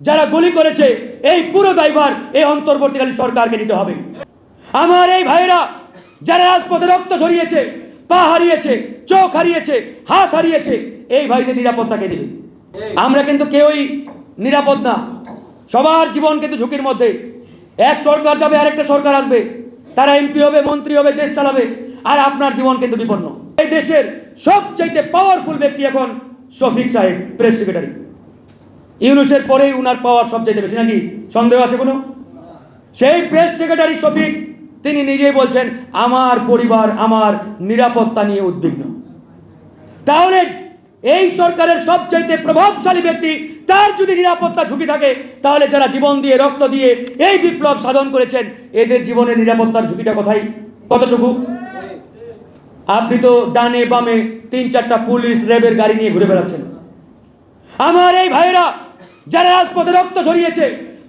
যারা গুলি করেছে এই পুরো দায়ভার এই অন্তর্বর্তীকালীন সরকারকে নিতে হবে। আমার এই ভাইরা যারা রাজপথে রক্ত ঝরিয়েছে, পা হারিয়েছে, চোখ হারিয়েছে, হাত হারিয়েছে, এই ভাইদের নিরাপত্তা কে দেবে? আমরা কিন্তু কেউই নিরাপদ না, সবার জীবন কিন্তু ঝুঁকির মধ্যে। এক সরকার যাবে, আরেকটা সরকার আসবে, তারা এমপি হবে, মন্ত্রী হবে, দেশ চালাবে, আর আপনার জীবন কিন্তু বিপন্ন। এই দেশের সবচাইতে পাওয়ারফুল ব্যক্তি এখন শফিক সাহেব, প্রেস সেক্রেটারি। ইউনূসের পরেই উনার পাওয়ার সবচাইতে বেশি, নাকি সন্দেহ আছে কোনো? সেই প্রেস সেক্রেটারি শফিক তিনি নিজেই বলছেন আমার পরিবার আমার নিরাপত্তা নিয়ে উদ্বিগ্ন। তাহলে এই সরকারের সবচাইতে প্রভাবশালী ব্যক্তি, তার যদি নিরাপত্তা ঝুঁকি থাকে, তাহলে যারা জীবন দিয়ে রক্ত দিয়ে এই বিপ্লব সাধন করেছেন এদের জীবনের নিরাপত্তার ঝুঁকিটা কোথায়, কতটুকু? আপনি তো ডানে বামে 3-4টা পুলিশ র্যাবের গাড়ি নিয়ে ঘুরে বেড়াচ্ছেন। আমার এই ভাইরা যারা রাজপথে রক্ত ঝরিয়েছে,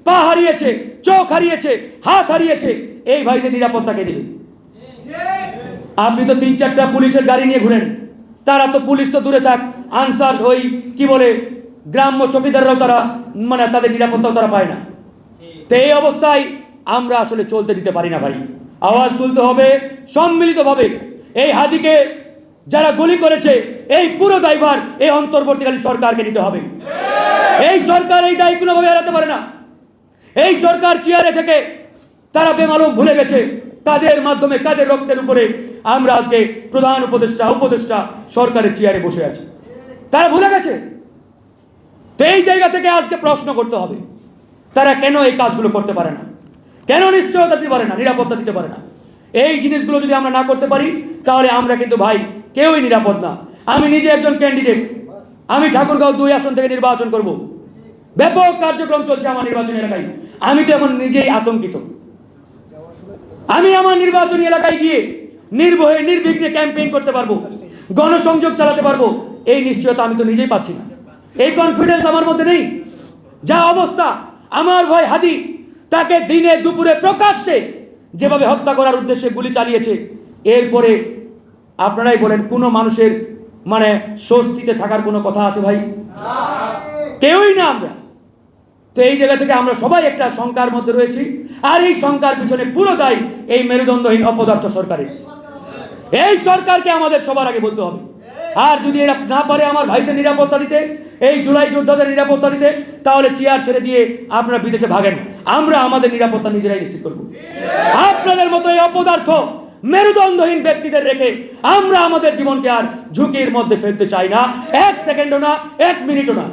পা হারিয়েছে, চোখ হারিয়েছে, হাত হারিয়েছে, এই ভাইদের নিরাপত্তা কে দেবে? আপনি তো 3-4টা পুলিশের গাড়ি নিয়ে ঘুরেন, তারা তো পুলিশ তো দূরে থাক, আনসার ওই কি বলে গ্রাম্য চকিদাররাও তারা মানে তাদের নিরাপত্তাও তারা পায় না। তো এই অবস্থায় আমরা আসলে চলতে দিতে পারি না ভাই। আওয়াজ তুলতে হবে সম্মিলিতভাবে। এই হাদিকে যারা গুলি করেছে এই পুরো দায়ভার এই অন্তর্বর্তীকালীন সরকারকে নিতে হবে। এই সরকার এই দায় কোনোভাবে এড়াতে পারে না। এই সরকার চেয়ারে থেকে তারা বেমালুম ভুলে গেছে কাদের মাধ্যমে, কাদের রক্তের উপরে আমরা আজকে প্রধান উপদেষ্টা সরকারের চেয়ারে বসে আছি। তারা ভুলে গেছে। তো এই জায়গা থেকে আজকে প্রশ্ন করতে হবে তারা কেন এই কাজগুলো করতে পারে না, কেন নিশ্চয়তা দিতে পারে না, নিরাপত্তা দিতে পারে না। এই জিনিসগুলো যদি আমরা না করতে পারি তাহলে আমরা কিন্তু ভাই কেউই নিরাপদ না। আমি নিজে একজন ক্যান্ডিডেট, আমি ঠাকুরগাঁও 2 আসন থেকে নির্বাচন করব। ব্যাপক কার্যক্রম চলছে আমার নির্বাচনী এলাকায়। আমি তো এখন নিজেই আতঙ্কিত। আমি আমার নির্বাচনী এলাকায় গিয়ে নির্ভয়ে নির্বিঘ্নে ক্যাম্পেইন করতে পারবো, গণসংযোগ চালাতে পারবো, এই নিশ্চয়তা আমি তো নিজেই পাচ্ছি না। এই কনফিডেন্স আমার মধ্যে নেই। যা অবস্থা, আমার ভাই হাদি তাকে দিনে দুপুরে প্রকাশ্যে যেভাবে হত্যা করার উদ্দেশ্যে গুলি চালিয়েছে, এরপরে আপনারাই বলেন কোনো মানুষের মানে স্বস্তিতে থাকার কোনো কথা আছে ভাই? কেউই না আমরা। তো এই জায়গা থেকে আমরা সবাই একটা শঙ্কার মধ্যে রয়েছি, আর এই শঙ্কার পিছনে পুরো দায় এই মেরুদণ্ডহীন অপদার্থ সরকারের। এই সরকারকে আমাদের সবার আগে বলতে হবে। আর যদি এরা না পারে আমার ভাইদের নিরাপত্তা দিতে, এই জুলাই যোদ্ধাদের নিরাপত্তা দিতে, তাহলে চেয়ার ছেড়ে দিয়ে আপনারা বিদেশে ভাগেন, আমরা আমাদের নিরাপত্তা নিজেরাই নিশ্চিত করব। আপনাদের মতো এই অপদার্থ মেরুদণ্ডহীন ব্যক্তিদের রেখে আমরা আমাদের জীবনকে আর ঝুঁকির মধ্যে ফেলতে চাই না, 1 সেকেন্ডও না, 1 মিনিটও না।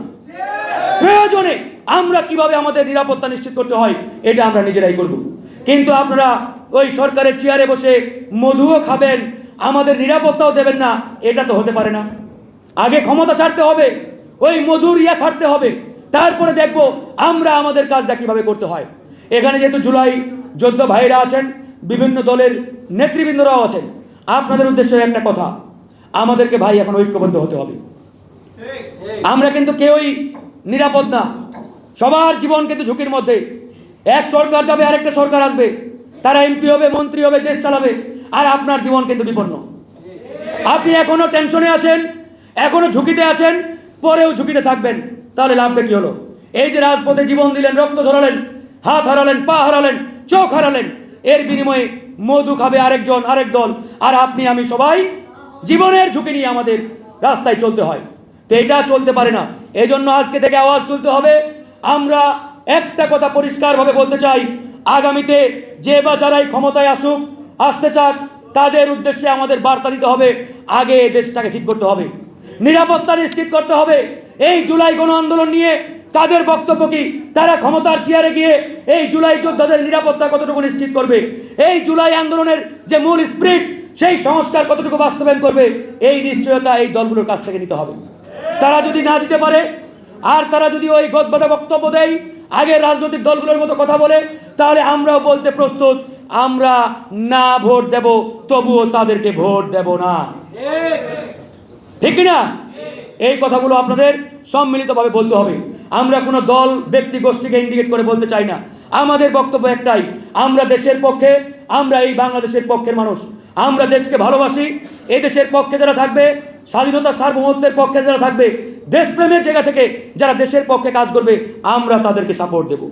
প্রয়োজনে আমরা কিভাবে আমাদের নিরাপত্তা নিশ্চিত করতে হয় এটা আমরা নিজেরাই করব। কিন্তু আপনারা ওই সরকারের চেয়ারে বসে মধুও খাবেন, আমাদের নিরাপত্তাও দেবেন না, এটা তো হতে পারে না। আগে ক্ষমতা ছাড়তে হবে, ওই মধুর ছাড়তে হবে, তারপরে দেখব আমরা আমাদের কাজটা কিভাবে করতে হয়। এখানে যেহেতু জুলাই যোদ্ধা ভাইরা আছেন, বিভিন্ন দলের নেতৃবৃন্দরাও আছেন, আপনাদের উদ্দেশ্যে একটা কথা, আমাদেরকে ভাই এখন ঐক্যবদ্ধ হতে হবে। আমরা কিন্তু কেউই নিরাপদ না, সবার জীবন কিন্তু ঝুঁকির মধ্যে। এক সরকার যাবে, আরেকটা সরকার আসবে, তারা এমপি হবে, মন্ত্রী হবে, দেশ চালাবে, আর আপনার জীবন কিন্তু বিপন্ন। আপনি এখনো টেনশনে আছেন, এখনো ঝুঁকিতে আছেন, পরেও ঝুঁকিতে থাকবেন, তাহলে লাভটা কি হলো? এই যে রাজপথে জীবন দিলেন, রক্ত ঝরালেন, হাত হারালেন, পা হারালেন, চোখ হারালেন, এর বিনিময়ে মধু খাবে আরেকজন, আরেক দল, আর আপনি আমি সবাই জীবনের ঝুঁকি নিয়ে আমাদের রাস্তায় চলতে হয়। তো এটা চলতে পারে না। এই জন্য আজকে থেকে আওয়াজ তুলতে হবে। আমরা একটা কথা পরিষ্কারভাবে বলতে চাই, আগামীতে যে বা যারাই ক্ষমতায় আসুক, আসতে চাক, তাদের উদ্দেশ্যে আমাদের বার্তা দিতে হবে, আগে এই দেশটাকে ঠিক করতে হবে, নিরাপত্তা নিশ্চিত করতে হবে। এই জুলাই গণ আন্দোলন নিয়ে তাদের বক্তব্য কি? তারা ক্ষমতার চেয়ারে গিয়ে এই জুলাই যোদ্ধাদের নিরাপত্তা কতটুকু নিশ্চিত করবে? এই জুলাই আন্দোলনের যে মূল স্পিরিট, সেই সংস্কার কতটুকু বাস্তবায়ন করবে? এই নিশ্চয়তা এই দলগুলোর কাছ থেকে নিতে হবে। তারা যদি না দিতে পারে, আর তারা যদি ওই গদবাঁধা বক্তব্য দেয়, আগের রাজনৈতিক দলগুলোর মতো কথা বলে, তাহলে আমরাও বলতে প্রস্তুত, আমরা না ভোট দেব, তবুও তাদেরকে ভোট দেব না। ঠিক না? এই কথাগুলো আপনাদের সম্মিলিতভাবে বলতে হবে। আমরা কোনো দল ব্যক্তি গোষ্ঠীকে ইন্ডিকেট করে বলতে চাই না। আমাদের বক্তব্য একটাই, আমরা দেশের পক্ষে, আমরা এই বাংলাদেশের পক্ষের মানুষ, আমরা দেশকে ভালোবাসি। এই দেশের পক্ষে যারা থাকবে স্বাধীনতা সার্বভৌমত্বের পক্ষে যারা থাকবে, দেশপ্রেমের জায়গা থেকে যারা দেশের পক্ষে কাজ করবে, আমরা তাদেরকে সাপোর্ট দেব।